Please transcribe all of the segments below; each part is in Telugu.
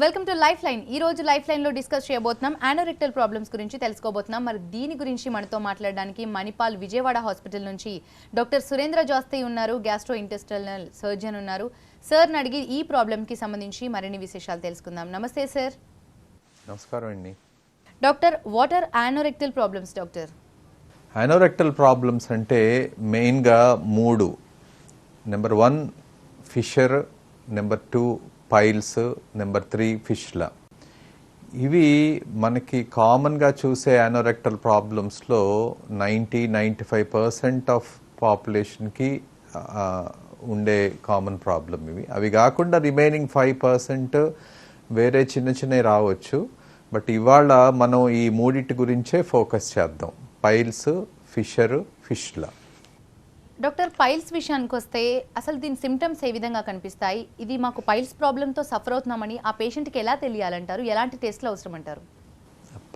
Welcome to life line. ఈ రోజు లైఫ్ లైన్ లో డిస్కస్ చేయబోతున్నాం యానోరెక్టల్ ప్రాబ్లమ్స్ గురించి తెలుసుకోబోతున్నాం. మరి దీని గురించి మనతో మాట్లాడడానికి మణిపాల్ విజయవాడ హాస్పిటల్ నుంచి డాక్టర్ సురేంద్ర జాస్తి ఉన్నారు, గ్యాస్ట్రో ఇంటెస్టినల్ సర్జన్ ఉన్నారు. సార్ అడిగి ఈ ప్రాబ్లమ్ కి సంబంధించి మరిన్ని విశేషాలు తెలుసుకుందాం. నమస్తే సార్. నమస్కారం అండి. Doctor, what are anorectal problems doctor? Anorectal problems అంటే మెయిన్గా మూడు. Number 1 fissure, number 2 piles, number 3 fistula. ఇవి మనకి కామన్గా చూసే యానోరెక్టల్ ప్రాబ్లమ్స్లో 90-95% ఆఫ్ పాపులేషన్కి ఉండే కామన్ ప్రాబ్లం ఇవి. అవి కాకుండా రిమైనింగ్ 5% వేరే చిన్న చిన్నవి రావచ్చు. బట్ ఇవాళ మనం ఈ మూడింటి గురించే ఫోకస్ చేద్దాం, పైల్స్, ఫిషర్, ఫిష్లా. డాక్టర్, పైల్స్ విషయానికి వస్తే అసలు దీని సిమ్టమ్స్ ఏ విధంగా కనిపిస్తాయి? ఇది మాకు పైల్స్ ప్రాబ్లంతో సఫర్ అవుతున్నామని ఆ పేషెంట్కి ఎలా తెలియాలంటారు? ఎలాంటి టెస్ట్లు అవసరం అంటారు?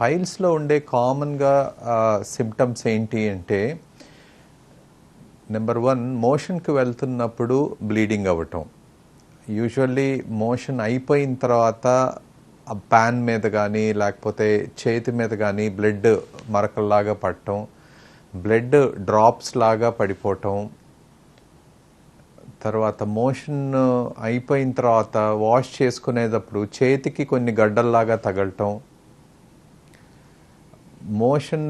పైల్స్లో ఉండే కామన్గా సిమ్టమ్స్ ఏంటి అంటే, నెంబర్ 1 మోషన్కి వెళ్తున్నప్పుడు బ్లీడింగ్ అవ్వటం. యూజువల్లీ మోషన్ అయిపోయిన తర్వాత ప్యాన్ మీద కానీ లేకపోతే చేతి మీద కానీ బ్లడ్ మరకల్లాగా పడటం, బ్లడ్ డ్రాప్స్ లాగా పడిపోవటం, తర్వాత మోషన్ అయిపోయిన తర్వాత వాష్ చేసుకునేటప్పుడు చేతికి కొన్ని గడ్డల్లాగా తగలటం, మోషన్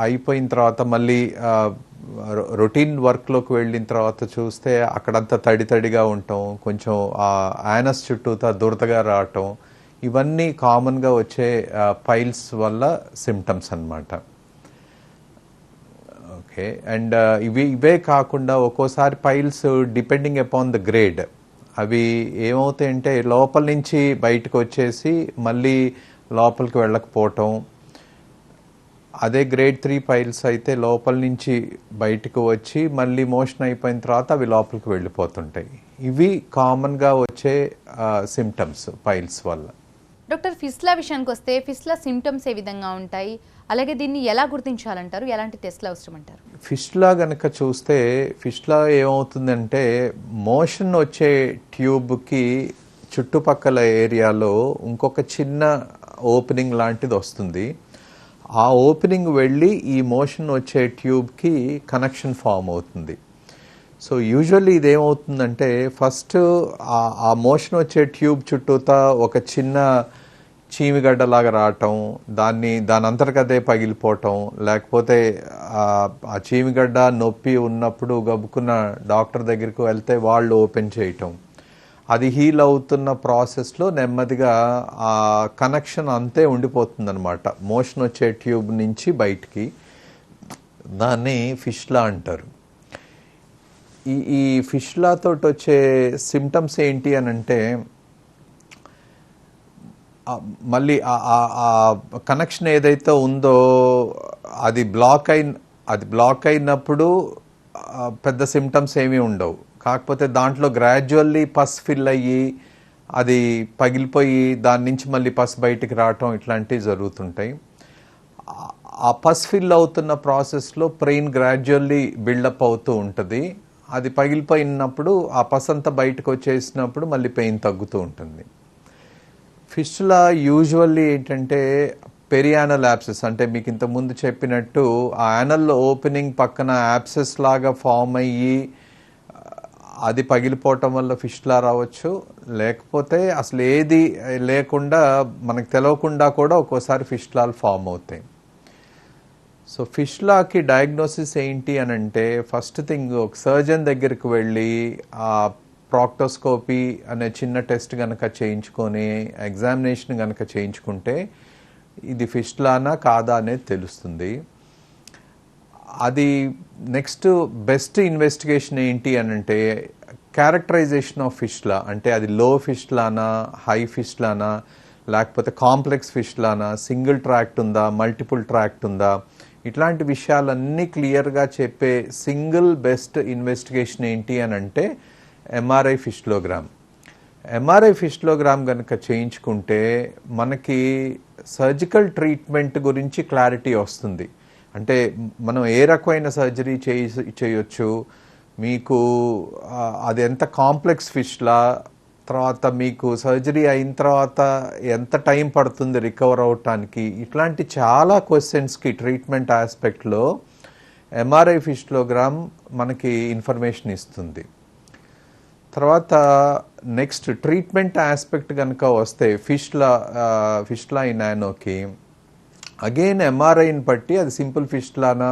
అయిపోయిన తర్వాత మళ్ళీ రొటీన్ వర్క్లోకి వెళ్ళిన తర్వాత చూస్తే అక్కడంతా తడి తడిగా ఉండటం, కొంచెం యానస్ చుట్టూతా దురదగా రావటం, ఇవన్నీ కామన్గా వచ్చే పైల్స్ వల్ల సిమ్టమ్స్ అన్నమాట. ఓకే. అండ్ ఇవే కాకుండా ఒక్కోసారి piles depending upon the grade అవి ఏమవుతాయంటే లోపల నుంచి బయటకు వచ్చేసి మళ్ళీ లోపలికి వెళ్ళకపోవటం. అదే గ్రేడ్ 3 పైల్స్ అయితే లోపల నుంచి బయటకు వచ్చి మళ్ళీ మోషన్ అయిపోయిన తర్వాత అవి లోపలికి వెళ్ళిపోతుంటాయి. ఇవి కామన్గా వచ్చే సిమ్టమ్స్ పైల్స్ వల్ల. డాక్టర్, ఫిస్లా విషయానికి వస్తే ఫిస్లా సిమ్టమ్స్ ఏ విధంగా ఉంటాయి? అలాగే దీన్ని ఎలా గుర్తించాలంటారు? ఎలాంటి టెస్ట్లు అవసరం అంటారు? ఫిష్లా కనుక చూస్తే ఫిష్లా ఏమవుతుందంటే మోషన్ వచ్చే ట్యూబ్కి చుట్టుపక్కల ఏరియాలో ఇంకొక చిన్న ఓపెనింగ్ లాంటిది వస్తుంది. ఆ ఓపెనింగ్ వెళ్ళి ఈ మోషన్ వచ్చే ట్యూబ్కి కనెక్షన్ ఫామ్ అవుతుంది. సో యూజువల్లీ ఇదేమవుతుందంటే ఫస్ట్ ఆ మోషన్ వచ్చే ట్యూబ్ చుట్టూతా ఒక చిన్న చీమిగడ్డలాగా రావటం, దాని అంతర్గతే పగిలిపోవటం, లేకపోతే ఆ చీమిగడ్డ నొప్పి ఉన్నప్పుడు గబుకున్న డాక్టర్ దగ్గరికి వెళ్తే వాళ్ళు ఓపెన్ చేయటం, అది హీల్ అవుతున్న ప్రాసెస్లో నెమ్మదిగా ఆ కనెక్షన్ అంతే ఉండిపోతుంది అనమాట మోషన్ వచ్చే ట్యూబ్ నుంచి బయటికి. దాన్ని ఫిష్లా అంటారు. ఈ ఫిష్లాతో వచ్చే సిమ్టమ్స్ ఏంటి అని అంటే, మళ్ళీ ఆ కనెక్షన్ ఏదైతే ఉందో అది బ్లాక్ అయినప్పుడు పెద్ద సిమ్టమ్స్ ఏమీ ఉండవు. కాకపోతే దాంట్లో గ్రాడ్యువల్లీ పస్ ఫిల్ అయ్యి అది పగిలిపోయి దాని నుంచి మళ్ళీ పస్ బయటికి రావటం ఇట్లాంటివి జరుగుతుంటాయి. ఆ పస్ ఫిల్ అవుతున్న ప్రాసెస్లో పెయిన్ గ్రాడ్యువల్లీ బిల్డప్ అవుతూ ఉంటుంది. అది పగిలిపోయినప్పుడు ఆ పస్ అంతా బయటకు వచ్చేసినప్పుడు మళ్ళీ పెయిన్ తగ్గుతూ ఉంటుంది. ఫిస్టులా యూజువల్లీ ఏంటంటే పెరియానల్ యాప్సెస్, అంటే మీకు ఇంతకుముందు చెప్పినట్టు ఆ యానల్ ఓపెనింగ్ పక్కన యాప్సెస్ లాగా ఫామ్ అయ్యి అది పగిలిపోవటం వల్ల ఫిస్టులా రావచ్చు. లేకపోతే అసలు ఏది లేకుండా మనకు తెలియకుండా కూడా ఒక్కోసారి ఫిస్టులాలు ఫామ్ అవుతాయి. సో ఫిష్లాకి డయాగ్నోసిస్ ఏంటి అని అంటే, ఫస్ట్ థింగ్ ఒక సర్జన్ దగ్గరికి వెళ్ళి ఆ ప్రాక్టోస్కోపీ అనే చిన్న టెస్ట్ కనుక చేయించుకొని ఎగ్జామినేషన్ కనుక చేయించుకుంటే ఇది ఫిష్లానా కాదా అనేది తెలుస్తుంది. అది నెక్స్ట్ బెస్ట్ ఇన్వెస్టిగేషన్ ఏంటి అని అంటే క్యారెక్టరైజేషన్ ఆఫ్ ఫిష్లా, అంటే అది లో ఫిష్లానా, హై ఫిష్లానా, లేకపోతే కాంప్లెక్స్ ఫిష్లానా, సింగిల్ ట్రాక్ట్ ఉందా, మల్టిపుల్ ట్రాక్ట్ ఉందా, ఇట్లాంటి విషయాలన్నీ క్లియర్గా చెప్పే సింగిల్ బెస్ట్ ఇన్వెస్టిగేషన్ ఏంటి అని అంటే ఎంఆర్ఐ ఫిస్టులోగ్రామ్. ఎంఆర్ఐ ఫిస్టులోగ్రామ్ కనుక చేయించుకుంటే మనకి సర్జికల్ ట్రీట్మెంట్ గురించి క్లారిటీ వస్తుంది. అంటే మనం ఏ రకమైన సర్జరీ చేయొచ్చు, మీకు అది ఎంత కాంప్లెక్స్ ఫిష్లా, తర్వాత మీకు సర్జరీ అయిన తర్వాత ఎంత టైం పడుతుంది రికవర్ అవటానికి, ఇట్లాంటి చాలా క్వశ్చన్స్కి ట్రీట్మెంట్ ఆస్పెక్ట్లో ఎంఆర్ఐ ఫిస్టులోగ్రామ్ మనకి ఇన్ఫర్మేషన్ ఇస్తుంది. తర్వాత నెక్స్ట్ ట్రీట్మెంట్ ఆస్పెక్ట్ కనుక వస్తే ఫిస్టులా ఈ నానోకి అగైన్ ఎంఆర్ఐని బట్టి అది సింపుల్ ఫిస్టులానా,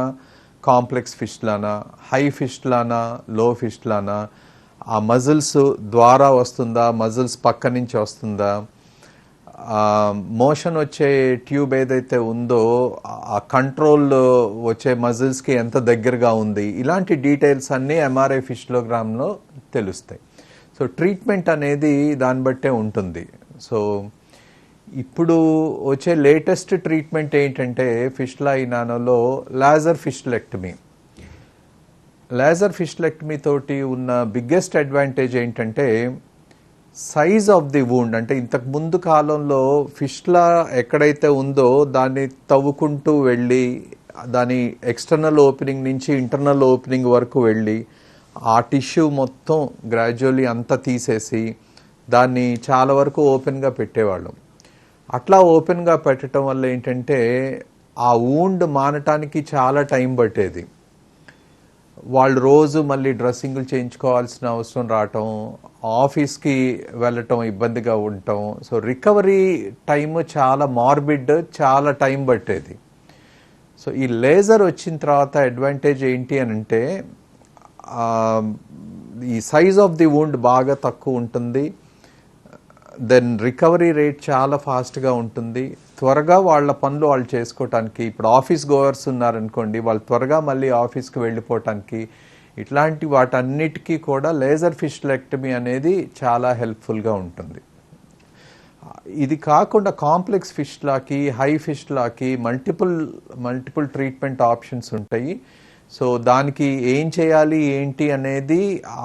కాంప్లెక్స్ ఫిస్టులానా, హై ఫిస్టులానా, లో ఫిస్టులానా, ఆ మజిల్స్ ద్వారా వస్తుందా, మజిల్స్ పక్క నుంచి వస్తుందా, మోషన్ వచ్చే ట్యూబ్ ఏదైతే ఉందో ఆ కంట్రోల్ వచ్చే మజిల్స్కి ఎంత దగ్గరగా ఉంది, ఇలాంటి డీటెయిల్స్ అన్నీ ఎంఆర్ఐ ఫిస్టులోగ్రామ్లో తెలుస్తాయి. సో ట్రీట్మెంట్ అనేది దాన్ని బట్టే ఉంటుంది. సో ఇప్పుడు వచ్చే లేటెస్ట్ ట్రీట్మెంట్ ఏంటంటే ఫిస్టులా ఈ నానోలో లేజర్ ఫిస్టులెక్టమీ. లేజర్ ఫిస్టులెక్టమీ తోటి ఉన్న బిగ్గెస్ట్ అడ్వాంటేజ్ ఏంటంటే సైజ్ ఆఫ్ ది వూండ్. అంటే ఇంతకు ముందు కాలంలో ఫిస్టులా ఎక్కడైతే ఉందో దాన్ని తవ్వుకుంటూ వెళ్ళి దాని ఎక్స్టర్నల్ ఓపెనింగ్ నుంచి ఇంటర్నల్ ఓపెనింగ్ వరకు వెళ్ళి ఆ టిష్యూ మొత్తం గ్రాడ్యువల్లీ అంతా తీసేసి దాన్ని చాలా వరకు ఓపెన్గా పెట్టేవాళ్ళం. అట్లా ఓపెన్గా పెట్టడం వల్ల ఏంటంటే ఆ వూండ్ మానటానికి చాలా టైం పట్టేది. వాళ్ళు రోజు మళ్ళీ డ్రెస్సింగ్లు చేయించుకోవాల్సిన అవసరం రావటం, ఆఫీస్కి వెళ్ళటం ఇబ్బందిగా ఉండటం. సో రికవరీ టైం చాలా మార్బిడ్, చాలా టైం పట్టేది. సో ఈ లేజర్ వచ్చిన తర్వాత అడ్వాంటేజ్ ఏంటి అని అంటే ఈ సైజ్ ఆఫ్ ది వూండ్ బాగా తక్కువ ఉంటుంది, దెన్ రికవరీ రేట్ చాలా ఫాస్ట్గా ఉంటుంది, త్వరగా వాళ్ళ పనులు వాళ్ళు చేసుకోవటానికి. ఇప్పుడు ఆఫీస్ గోవర్స్ ఉన్నారనుకోండి, వాళ్ళు త్వరగా మళ్ళీ ఆఫీస్కి వెళ్ళిపోవటానికి, ఇట్లాంటి వాటన్నిటికీ కూడా లేజర్ ఫిస్టులెక్టమీ అనేది చాలా హెల్ప్ఫుల్గా ఉంటుంది. ఇది కాకుండా కాంప్లెక్స్ ఫిస్టులాకి, హై ఫిస్టులాకి మల్టిపుల్ ట్రీట్మెంట్ ఆప్షన్స్ ఉంటాయి. సో దానికి ఏం చేయాలి ఏంటి అనేది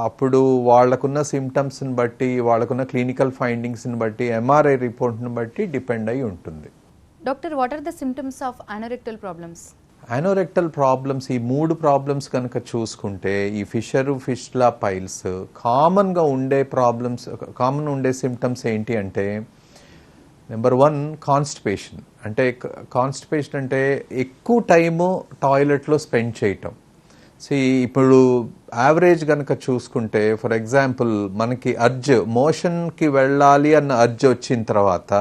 అప్పుడు వాళ్ళకున్న సిమ్టమ్స్ని బట్టి, వాళ్ళకున్న క్లినికల్ ఫైండింగ్స్ని బట్టి, ఎంఆర్ఐ రిపోర్ట్ని బట్టి డిపెండ్ అయి ఉంటుంది. Doctor, what are the symptoms of anorectal problems? Anorectal problems, ఈ 3 ప్రాబ్లమ్స్ కనుక చూసుకుంటే ఈ ఫిస్టులా, పైల్స్ కామన్గా ఉండే ప్రాబ్లమ్స్, కామన్ ఉండే సిమ్టమ్స్ ఏంటి అంటే నెంబర్ 1 కాన్స్టిపేషన్. అంటే కాన్స్టిపేషన్ అంటే ఎక్కువ టైము టాయిలెట్లో స్పెండ్ చేయటం. సో ఇప్పుడు యావరేజ్ కనుక చూసుకుంటే ఫర్ ఎగ్జాంపుల్ మనకి మోషన్కి వెళ్ళాలి అన్న అర్జ్ వచ్చిన తర్వాత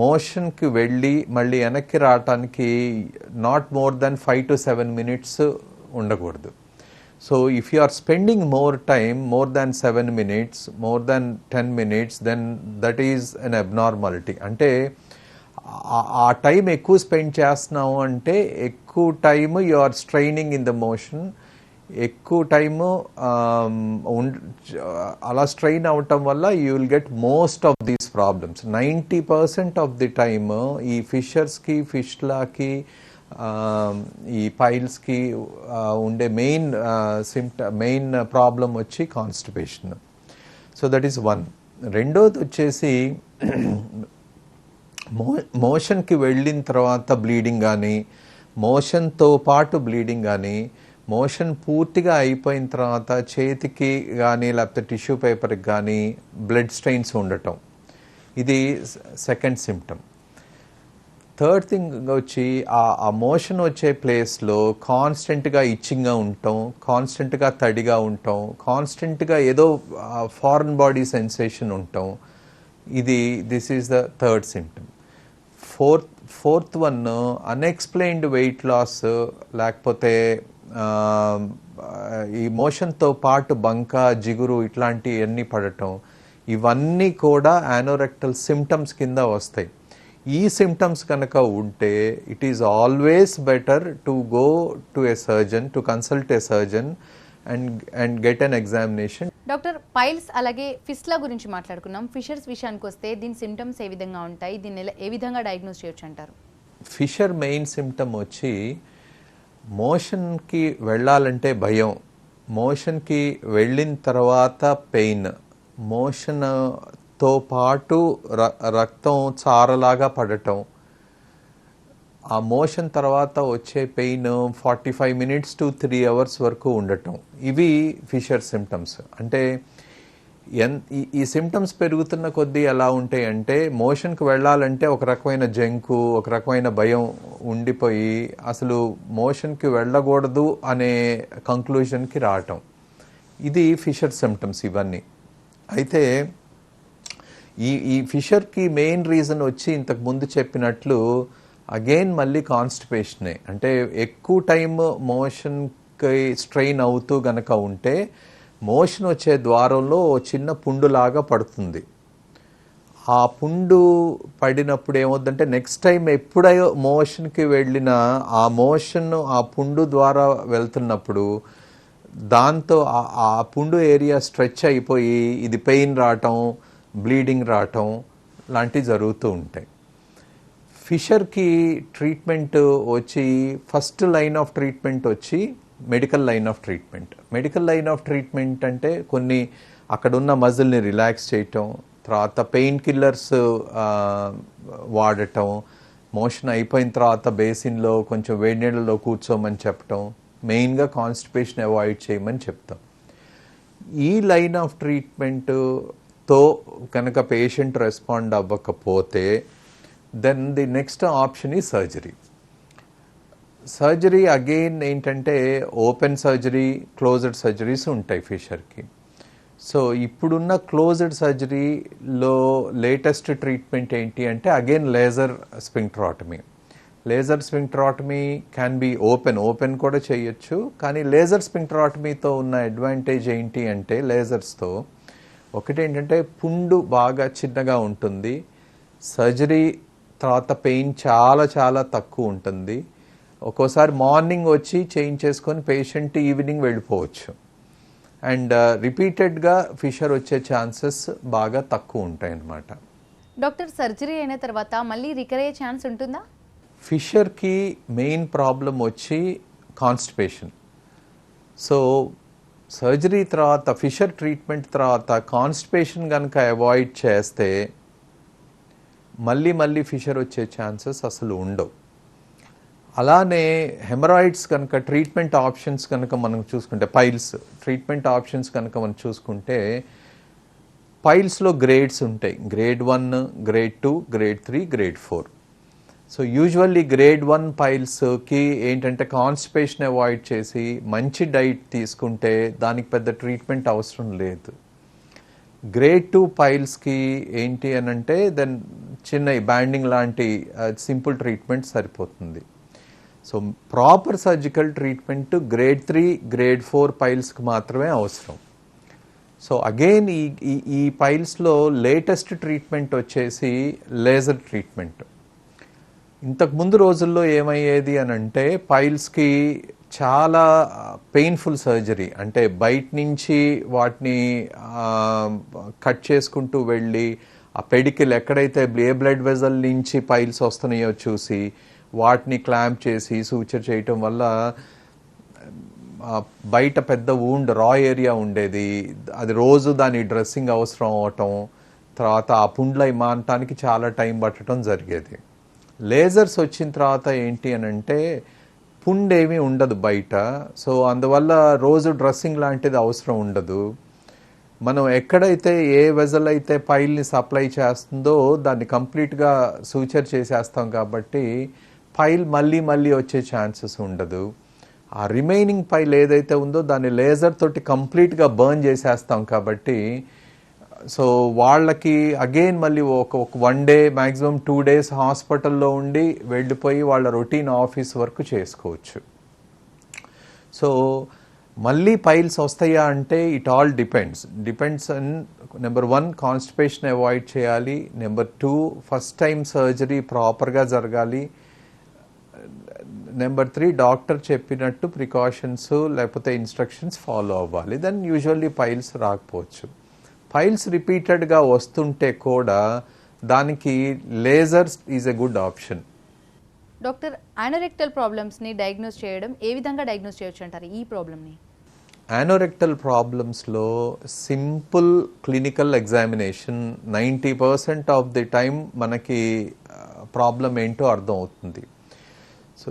మోషన్కి వెళ్ళి మళ్ళీ వెనక్కి రావటానికి not more than 5 to 7 minutes ఉండకూడదు. So if you are spending more time, more than 7 minutes, more than 10 minutes, then that is an abnormality. అంటే ఆ టైం ఎక్కువ స్పెండ్ చేస్తున్నాము అంటే ఎక్కువ time you are straining in the motion, ఎక్కువ టైము అలా స్ట్రెయిన్ అవటం వల్ల you will get most of these problems. 90% of the time ఈ ఫిషర్స్కి, ఫిస్టులాకి, ఈ పైల్స్కి ఉండే మెయిన్ ప్రాబ్లం వచ్చి కాన్స్టిపేషన్. So that is 1. రెండోది వచ్చేసి మోషన్కి వెళ్ళిన తర్వాత బ్లీడింగ్ కానీ, మోషన్తో పాటు బ్లీడింగ్ కానీ, మోషన్ పూర్తిగా అయిపోయిన తర్వాత చేతికి కానీ లేకపోతే టిష్యూ పేపర్కి కానీ బ్లడ్ స్ట్రెయిన్స్ ఉండటం, ఇది సెకండ్ సిమ్టమ్. థర్డ్ థింగ్ వచ్చి ఆ మోషన్ వచ్చే ప్లేస్లో కాన్స్టెంట్గా ఇచ్చింగ్గా ఉండటం, కాన్స్టెంట్గా తడిగా ఉండటం, కాన్స్టెంట్గా ఏదో ఫారెన్ బాడీ సెన్సేషన్ ఉండటం, this is the third symptom. Fourth one unexplained weight loss, లేకపోతే ఈ మోషన్తో పాటు బంక, జిగురు ఇట్లాంటివన్నీ పడటం, ఇవన్నీ కూడా యానోరెక్టల్ సిమ్టమ్స్ కింద వస్తాయి. ఈ సిమ్టమ్స్ కనుక ఉంటే it is always better to go to a surgeon, to consult a surgeon and get an examination. Doctor, piles అలాగే ఫిస్టులా గురించి మాట్లాడుకున్నాం. ఫిషర్స్ విషయానికి వస్తే దీని సిమ్టమ్స్ ఏ విధంగా ఉంటాయి, దీన్ని ఏ విధంగా డయాగ్నోస్ చేయొచ్చు అంటారు? ఫిషర్ మెయిన్ సిమ్టమ్ వచ్చి మోషన్కి వెళ్ళాలంటే భయం, మోషన్కి వెళ్ళిన తర్వాత పెయిన్, మోషన్తో పాటు రక్తం చారలాగా పడటం, ఆ మోషన్ తర్వాత వచ్చే పెయిన్ 45 minutes to 3 hours వరకు ఉండటం, ఇవి ఫిషర్ సిమ్టమ్స్. అంటే ఈ సిమ్టమ్స్ పెరుగుతున్న కొద్దీ ఎలా ఉంటాయి అంటే మోషన్కి వెళ్ళాలంటే ఒక రకమైన జంకు, ఒక రకమైన భయం ఉండిపోయి అసలు మోషన్కి వెళ్ళకూడదు అనే కంక్లూజన్కి రావటం. ఇది ఫిషర్ సిమ్టమ్స్ ఇవన్నీ. అయితే ఈ ఫిషర్కి మెయిన్ రీజన్ వచ్చి ఇంతకు ముందు చెప్పినట్లు అగైన్ మళ్ళీ కాన్స్టిపేషనే. అంటే ఎక్కువ టైం మోషన్కి స్ట్రెయిన్ అవుతూ గనక ఉంటే మోషన్ వచ్చే ద్వారంలో చిన్న పుండులాగా పడుతుంది. ఆ పుండు పడినప్పుడు ఏమవుతుందంటే నెక్స్ట్ టైం ఎప్పుడో మోషన్కి వెళ్ళిన ఆ మోషన్ ఆ పుండు ద్వారా వెళ్తున్నప్పుడు దాంతో ఆ పుండు ఏరియా స్ట్రెచ్ అయిపోయి ఇది పెయిన్ రావటం, బ్లీడింగ్ రావటం లాంటివి జరుగుతూ ఉంటాయి. ఫిషర్కి ట్రీట్మెంట్ వచ్చి ఫస్ట్ లైన్ ఆఫ్ ట్రీట్మెంట్ వచ్చి medical line of treatment. Medical line of treatment అంటే కొన్ని అక్కడున్న మజిల్ని రిలాక్స్ చేయటం, తర్వాత పెయిన్ కిల్లర్స్ వాడటం, మోషన్ అయిపోయిన తర్వాత బేసిన్లో కొంచెం వేడి నీళ్ళలో కూర్చోమని చెప్పటం, మెయిన్గా కాన్స్టిపేషన్ అవాయిడ్ చేయమని చెప్తాం. ఈ లైన్ ఆఫ్ ట్రీట్మెంట్తో కనుక పేషెంట్ రెస్పాండ్ అవ్వకపోతే దెన్ ది నెక్స్ట్ ఆప్షన్ ఈ సర్జరీ. సర్జరీ అగైన్ ఏంటంటే ఓపెన్ సర్జరీ, క్లోజ్డ్ సర్జరీస్ ఉంటాయి ఫిషర్కి. సో ఇప్పుడున్న క్లోజ్డ్ సర్జరీలో లేటెస్ట్ ట్రీట్మెంట్ ఏంటి అంటే again laser sphincterotomy. Laser sphincterotomy can be open కూడా చేయొచ్చు. కానీ లేజర్ స్ఫింక్టరాటమీతో ఉన్న అడ్వాంటేజ్ ఏంటి అంటే లేజర్స్తో ఒకటి ఏంటంటే పుండు బాగా చిన్నగా ఉంటుంది, సర్జరీ తర్వాత పెయిన్ చాలా తక్కువ ఉంటుంది. ఒక్కోసారి మార్నింగ్ వచ్చి చేయించేసుకొని పేషెంట్ ఈవినింగ్ వెళ్ళిపోవచ్చు. అండ్ రిపీటెడ్గా ఫిషర్ వచ్చే ఛాన్సెస్ బాగా తక్కువ ఉంటాయి అన్నమాట. డాక్టర్, సర్జరీ అయిన తర్వాత మళ్ళీ రికర్ అయ్యే ఛాన్స్ ఉంటుందా? ఫిషర్కి మెయిన్ ప్రాబ్లం వచ్చి కాన్స్టిపేషన్. సో సర్జరీ తర్వాత ఫిషర్ ట్రీట్మెంట్ తర్వాత కాన్స్టిపేషన్ కనుక అవాయిడ్ చేస్తే మళ్ళీ ఫిషర్ వచ్చే ఛాన్సెస్ అసలు ఉండవు. అలానే హెమరాయిడ్స్ కనుక ట్రీట్మెంట్ ఆప్షన్స్ కనుక మనం చూసుకుంటే పైల్స్ ట్రీట్మెంట్ ఆప్షన్స్ కనుక మనం చూసుకుంటే పైల్స్లో గ్రేడ్స్ ఉంటాయి. Grade 1, grade 2, grade 3, grade 4. So usually grade 1 పైల్స్కి ఏంటంటే కాన్స్టిపేషన్ అవాయిడ్ చేసి మంచి డైట్ తీసుకుంటే దానికి పెద్ద ట్రీట్మెంట్ అవసరం లేదు. గ్రేడ్ 2 పైల్స్కి ఏంటి అని అంటే దెన్ చిన్న బ్యాండింగ్ లాంటి సింపుల్ ట్రీట్మెంట్ సరిపోతుంది. So proper surgical treatment grade 3, grade 4 పైల్స్కి మాత్రమే అవసరం. సో అగైన్ ఈ పైల్స్లో లేటెస్ట్ ట్రీట్మెంట్ వచ్చేసి లేజర్ ట్రీట్మెంట్. ఇంతకుముందు రోజుల్లో ఏమయ్యేది అని అంటే పైల్స్కి చాలా పెయిన్ఫుల్ సర్జరీ, అంటే బయట నుంచి వాటిని కట్ చేసుకుంటూ వెళ్ళి ఆ పెడికిల్ ఎక్కడైతే ఏ బ్లడ్ వెజల్ నుంచి పైల్స్ వస్తున్నాయో చూసి వాటిని క్లాంప్ చేసి సూచర్ చేయటం వల్ల బయట పెద్ద వూండ్ రా ఏరియా ఉండేది. అది రోజు దాని డ్రెస్సింగ్ అవసరం అవటం, తర్వాత ఆ పుండ్లై మానటానికి చాలా టైం పట్టడం జరిగేది. లేజర్స్ వచ్చిన తర్వాత ఏంటి అని అంటే పుండేమీ ఉండదు బయట. సో అందువల్ల రోజు డ్రెస్సింగ్ లాంటిది అవసరం ఉండదు. మనం ఎక్కడైతే ఏ వెజల్ అయితే పైల్ని సప్లై చేస్తుందో దాన్ని కంప్లీట్గా సూచర్ చేసేస్తాం కాబట్టి పైల్ మళ్ళీ వచ్చే ఛాన్సెస్ ఉండదు. ఆ రిమైనింగ్ పైల్ ఏదైతే ఉందో దాన్ని లేజర్ తోటి కంప్లీట్గా బర్న్ చేసేస్తాం కాబట్టి సో వాళ్ళకి అగైన్ మళ్ళీ ఒక 1 డే మ్యాక్సిమం 2 days హాస్పిటల్లో ఉండి వెళ్ళిపోయి వాళ్ళ రొటీన్ ఆఫీస్ వర్క్ చేసుకోవచ్చు. సో మళ్ళీ పైల్స్ వస్తాయా అంటే it all depends on number 1 constipation avoid చేయాలి, నెంబర్ 2 ఫస్ట్ టైం సర్జరీ ప్రాపర్గా జరగాలి, నెంబర్ 3 డాక్టర్ చెప్పినట్టు ప్రికాషన్స్ లేకపోతే ఇన్స్ట్రక్షన్స్ ఫాలో అవ్వాలి. దెన్ యూజువల్లీ పైల్స్ రాకపోవచ్చు. పైల్స్ రిపీటెడ్గా వస్తుంటే కూడా దానికి lasers is a good option. Doctor, anorectal ప్రాబ్లమ్స్ని డయాగ్నోస్ చేయడం ఏ విధంగా డయాగ్నోస్ చేయొచ్చు అంటారు ఈ ప్రాబ్లమ్ని? యానోరెక్టల్ ప్రాబ్లమ్స్లో simple clinical examination 90% of the time మనకి ప్రాబ్లం ఏంటో అర్థం అవుతుంది. సో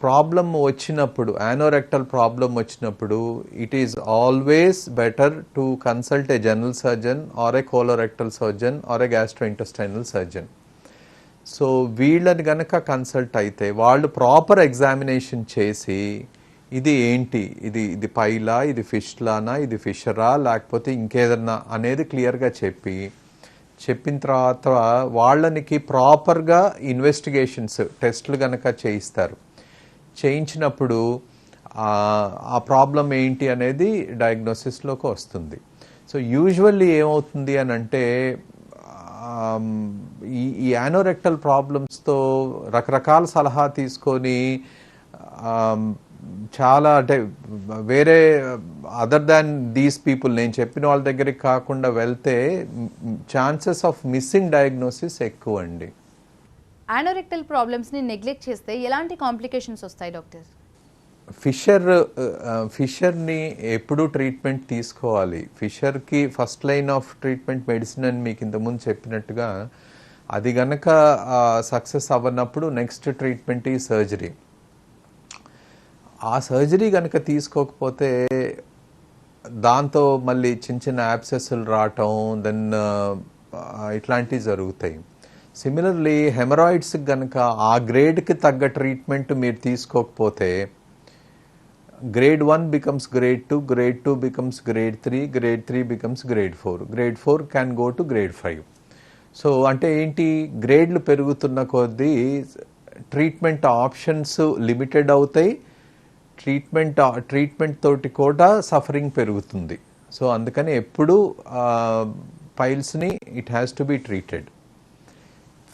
ప్రాబ్లమ్ వచ్చినప్పుడు, యానోరెక్టల్ ప్రాబ్లమ్ వచ్చినప్పుడు, it is always better to consult a general surgeon or a colorectal surgeon or a gastrointestinal surgeon. So వీళ్ళని గనక కన్సల్ట్ అయితే వాళ్ళు ప్రాపర్ ఎగ్జామినేషన్ చేసి ఇది ఏంటి, ఇది పైలా, ఇది ఫిష్లానా, ఇది ఫిషరా, లేకపోతే ఇంకేదన్నా అనేది క్లియర్గా చెప్పిన తర్వాత వాళ్ళనికి ప్రాపర్గా ఇన్వెస్టిగేషన్స్, టెస్ట్లు కనుక చేయించినప్పుడు ఆ ప్రాబ్లం ఏంటి అనేది డయాగ్నోసిస్లోకి వస్తుంది. సో యూజువల్లీ ఏమవుతుంది అని అంటే ఈ యానోరెక్టల్ ప్రాబ్లమ్స్తో రకరకాల సలహా తీసుకొని చాలా అంటే వేరే అదర్ దాన్ దీస్ పీపుల్ నేను చెప్పిన వాళ్ళ దగ్గరికి కాకుండా వెళ్తే ఛాన్సెస్ ఆఫ్ మిస్సింగ్ డయాగ్నోసిస్ ఎక్కువ అండి. యానోరెక్టల్ ప్రాబ్లమ్స్ని నెగ్లెక్ట్ చేస్తే ఎలాంటి కాంప్లికేషన్స్ వస్తాయి డాక్టర్? ఫిషర్ని ఎప్పుడు ట్రీట్మెంట్ తీసుకోవాలి. ఫిషర్కి first line of treatment medicine అని మీకు ఇంతకుముందు చెప్పినట్టుగా, అది గనక సక్సెస్ అవ్వనప్పుడు నెక్స్ట్ ట్రీట్మెంట్ ఈ సర్జరీ. ఆ సర్జరీ కనుక తీసుకోకపోతే దాంతో మళ్ళీ చిన్న చిన్న యాబ్సెస్లు రావటం, దెన్ ఇట్లాంటివి జరుగుతాయి. సిమిలర్లీ హెమరాయిడ్స్కి కనుక ఆ గ్రేడ్కి తగ్గ ట్రీట్మెంట్ మీరు తీసుకోకపోతే grade 1 becomes grade 2, grade 2 becomes grade 3, grade 3 becomes grade 4, grade 4 can go to grade 5. So అంటే ఏంటి, గ్రేడ్లు పెరుగుతున్న కొద్దీ ట్రీట్మెంట్ ఆప్షన్స్ లిమిటెడ్ అవుతాయి, ట్రీట్మెంట్ తోటి కూడా సఫరింగ్ పెరుగుతుంది. సో అందుకని ఎప్పుడు పైల్స్ని it has to be treated.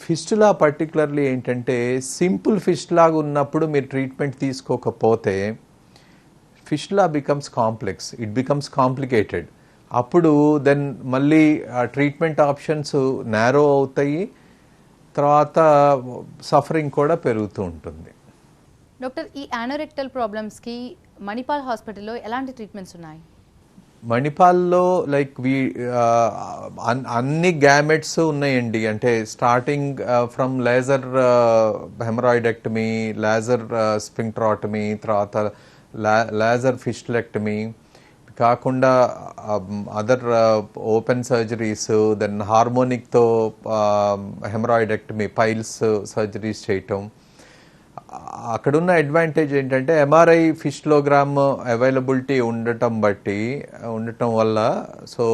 Fistula particularly ఏంటంటే సింపుల్ ఫిస్టులాగా ఉన్నప్పుడు మీరు ట్రీట్మెంట్ తీసుకోకపోతే fistula becomes complex, it becomes complicated. అప్పుడు దెన్ మళ్ళీ ట్రీట్మెంట్ ఆప్షన్స్ నేరో అవుతాయి, తర్వాత సఫరింగ్ కూడా పెరుగుతూ ఉంటుంది. డాక్టర్, ఈ యానోరెక్టల్ ప్రాబ్లమ్స్కి మణిపాల్ హాస్పిటల్లో ఎలాంటి ట్రీట్మెంట్స్ ఉన్నాయి? మణిపాల్లో లైక్ అన్ని గ్యామెట్స్ ఉన్నాయండి. అంటే starting from laser hemorrhoidectomy, laser sphincterotomy, తర్వాత లేజర్ ఫిస్టులెక్టమీ కాకుండా అదర్ ఓపెన్ సర్జరీస్, దెన్ హార్మోనిక్తో హెమరాయిడెక్టమీ, పైల్స్ సర్జరీస్ చేయటం. అక్కడున్న అడ్వాంటేజ్ ఏంటంటే ఎంఆర్ఐ ఫిస్టులోగ్రామ్ అవైలబిలిటీ ఉండటం వల్ల సో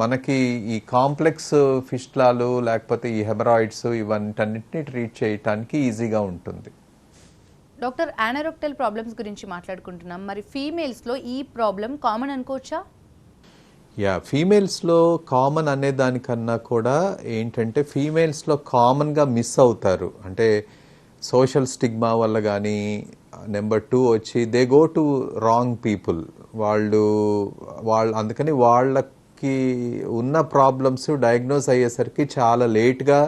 మనకి ఈ కాంప్లెక్స్ ఫిస్టులాలు లేకపోతే ఈ హెమరాయిడ్స్ ఇవన్నిటిని ట్రీట్ చేయటానికి ఈజీగా ఉంటుంది. డాక్టర్, యానోరెక్టల్ ప్రాబ్లమ్స్ గురించి మాట్లాడుకుంటున్నాం, మరి ఫీమేల్స్లో ఈ ప్రాబ్లం కామన్ అనుకోవచ్చా? ఫీమేల్స్లో కామన్ అనే దానికన్నా కూడా ఏంటంటే ఫీమేల్స్లో కామన్గా మిస్ అవుతారు. అంటే సోషల్ స్టిగ్మా వల్ల కానీ, నెంబర్ 2 వచ్చి they go to wrong people. వాళ్ళు అందుకని వాళ్ళకి ఉన్న ప్రాబ్లమ్స్ డయాగ్నోస్ అయ్యేసరికి చాలా లేట్గా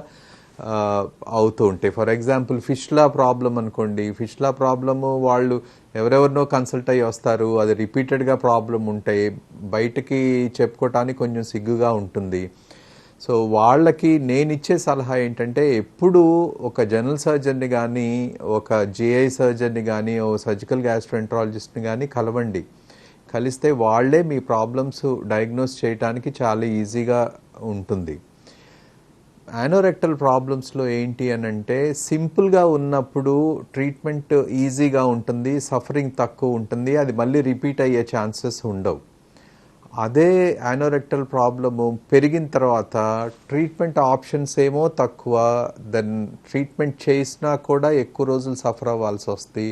అవుతూ ఉంటాయి. ఫర్ ఎగ్జాంపుల్ ఫిష్లా ప్రాబ్లం అనుకోండి, ఫిష్లా ప్రాబ్లము వాళ్ళు ఎవరెవరినో కన్సల్ట్ అయ్యి వస్తారు, అది రిపీటెడ్గా ప్రాబ్లం ఉంటాయి, బయటికి చెప్పుకోవటానికి కొంచెం సిగ్గుగా ఉంటుంది. సో వాళ్ళకి నేను ఇచ్చే సలహా ఏంటంటే ఎప్పుడు ఒక జనరల్ సర్జన్ని కానీ, ఒక జిఐ సర్జన్ని కానీ, ఓ సర్జికల్ గ్యాస్ట్రోఎంట్రాలజిస్ట్ని కానీ కలవండి. కలిస్తే వాళ్ళే మీ ప్రాబ్లమ్స్ డయాగ్నోస్ చేయడానికి చాలా ఈజీగా ఉంటుంది. యానోరెక్టల్ ప్రాబ్లమ్స్లో ఏంటి అని అంటే సింపుల్గా ఉన్నప్పుడు ట్రీట్మెంట్ ఈజీగా ఉంటుంది, సఫరింగ్ తక్కువ ఉంటుంది, అది మళ్ళీ రిపీట్ అయ్యే ఛాన్సెస్ ఉండవు. అదే యానోరెక్టల్ ప్రాబ్లము పెరిగిన తర్వాత ట్రీట్మెంట్ ఆప్షన్స్ ఏమో తక్కువ, దెన్ ట్రీట్మెంట్ చేసినా కూడా ఎక్కువ రోజులు సఫర్ అవ్వాల్సి వస్తాయి,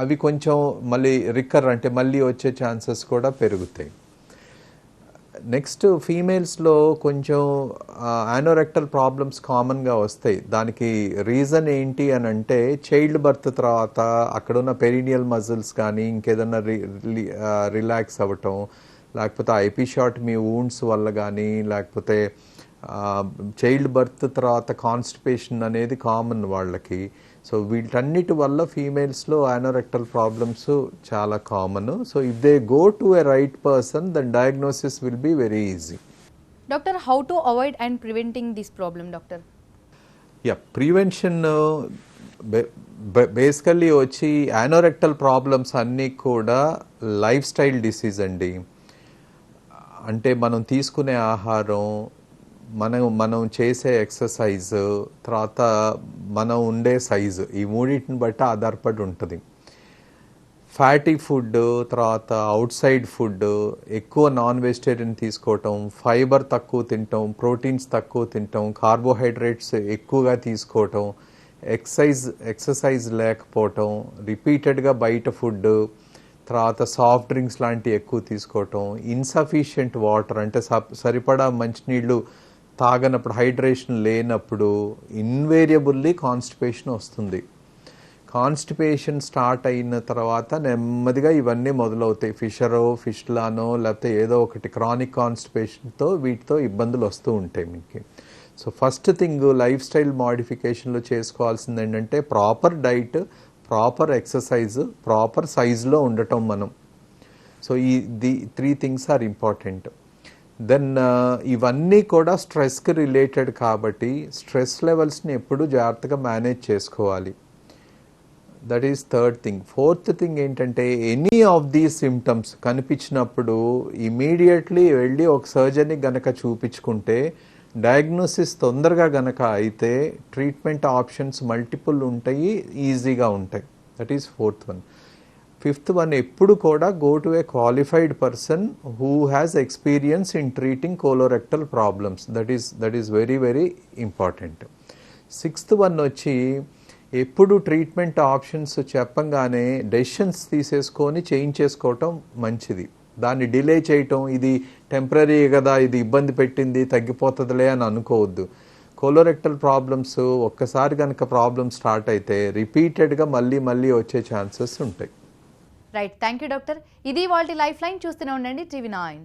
అవి కొంచెం మళ్ళీ అంటే మళ్ళీ వచ్చే ఛాన్సెస్ కూడా పెరుగుతాయి. నెక్స్ట్ ఫీమేల్స్లో కొంచెం యానోరెక్టల్ ప్రాబ్లమ్స్ కామన్గా వస్తాయి. దానికి రీజన్ ఏంటి అని అంటే చైల్డ్ బర్త్ తర్వాత అక్కడున్న పెరినియల్ మజిల్స్ కానీ ఇంకేదన్నా రిలాక్స్ అవ్వటం, లేకపోతే ఎపిషాటమీ వూండ్స్ వల్ల కానీ, లేకపోతే చైల్డ్ బర్త్ తర్వాత కాన్స్టిపేషన్ అనేది కామన్ వాళ్ళకి. సో వీటన్నిటి వల్ల ఫీమేల్స్లో యానోరెక్టల్ ప్రాబ్లమ్స్ చాలా common. So if they go to a right person then diagnosis will be very easy. Doctor, how to avoid and preventing this problem doctor? Prevention basically వచ్చి యానోరెక్టల్ ప్రాబ్లమ్స్ అన్నీ కూడా లైఫ్ స్టైల్ డిసీజ్ అండి. అంటే మనం తీసుకునే ఆహారం, మనం చేసే ఎక్సర్సైజ్, తర్వాత మనం ఉండే సైజు, ఈ మూడింటిని బట్టి ఆధారపడి ఉంటుంది. ఫ్యాటీ ఫుడ్, తర్వాత అవుట్ సైడ్ ఫుడ్, ఎక్కువ నాన్ వెజిటేరియన్ తీసుకోవటం, ఫైబర్ తక్కువ తినటం, ప్రోటీన్స్ తక్కువ తినటం, కార్బోహైడ్రేట్స్ ఎక్కువగా తీసుకోవటం, ఎక్సర్సైజ్ లేకపోవటం, రిపీటెడ్గా బయట ఫుడ్, తర్వాత సాఫ్ట్ డ్రింక్స్ లాంటివి ఎక్కువ తీసుకోవటం, ఇన్సఫిషియెంట్ వాటర్ అంటే సరిపడా మంచినీళ్ళు తాగనప్పుడు, హైడ్రేషన్ లేనప్పుడు ఇన్వేరియబుల్లీ కాన్స్టిపేషన్ వస్తుంది. కాన్స్టిపేషన్ స్టార్ట్ అయిన తర్వాత నెమ్మదిగా ఇవన్నీ మొదలవుతాయి. ఫిష్లానో లేకపోతే ఏదో ఒకటి క్రానిక్ కాన్స్టిపేషన్తో వీటితో ఇబ్బందులు వస్తూ ఉంటాయి మీకు. So first thing lifestyle మోడిఫికేషన్లో చేసుకోవాల్సింది ఏంటంటే proper diet, proper exercise, proper సైజులో ఉండటం మనం. So the 3 things are important. Then ఇవన్నీ కూడా స్ట్రెస్కి రిలేటెడ్ కాబట్టి స్ట్రెస్ లెవెల్స్ని ఎప్పుడు జాగ్రత్తగా మేనేజ్ చేసుకోవాలి. That is third thing. Fourth thing ఏంటంటే ఎనీ ఆఫ్ దీస్ సిమ్టమ్స్ కనిపించినప్పుడు ఇమీడియట్లీ వెళ్ళి ఒక సర్జన్ని గనక చూపించుకుంటే, డయాగ్నోసిస్ తొందరగా గనక అయితే ట్రీట్మెంట్ ఆప్షన్స్ మల్టిపుల్ ఉంటాయి, ఈజీగా ఉంటాయి. That is fourth one. Fifth one, ఎప్పుడు కూడా go to A qualified person who has experience in treating colorectal problems. That is very very important. Sixth one వచ్చి ఎప్పుడు ట్రీట్మెంట్ ఆప్షన్స్ చెప్పంగానే డెసిషన్స్ తీసేసుకొని చేయించేసుకోవటం మంచిది. దాన్ని డిలే చేయటం, ఇది టెంపరీ కదా, ఇది ఇబ్బంది పెట్టింది, తగ్గిపోతుందిలే అని అనుకోవద్దు. కోలోరెక్టల్ ప్రాబ్లమ్స్ ఒక్కసారి కనుక ప్రాబ్లమ్ స్టార్ట్ అయితే రిపీటెడ్గా మళ్ళీ వచ్చే ఛాన్సెస్ ఉంటాయి. Right, thank you doctor. ఇది వాళ్ళ లైఫ్ లైన్. చూస్తూనే ఉండండి TV9.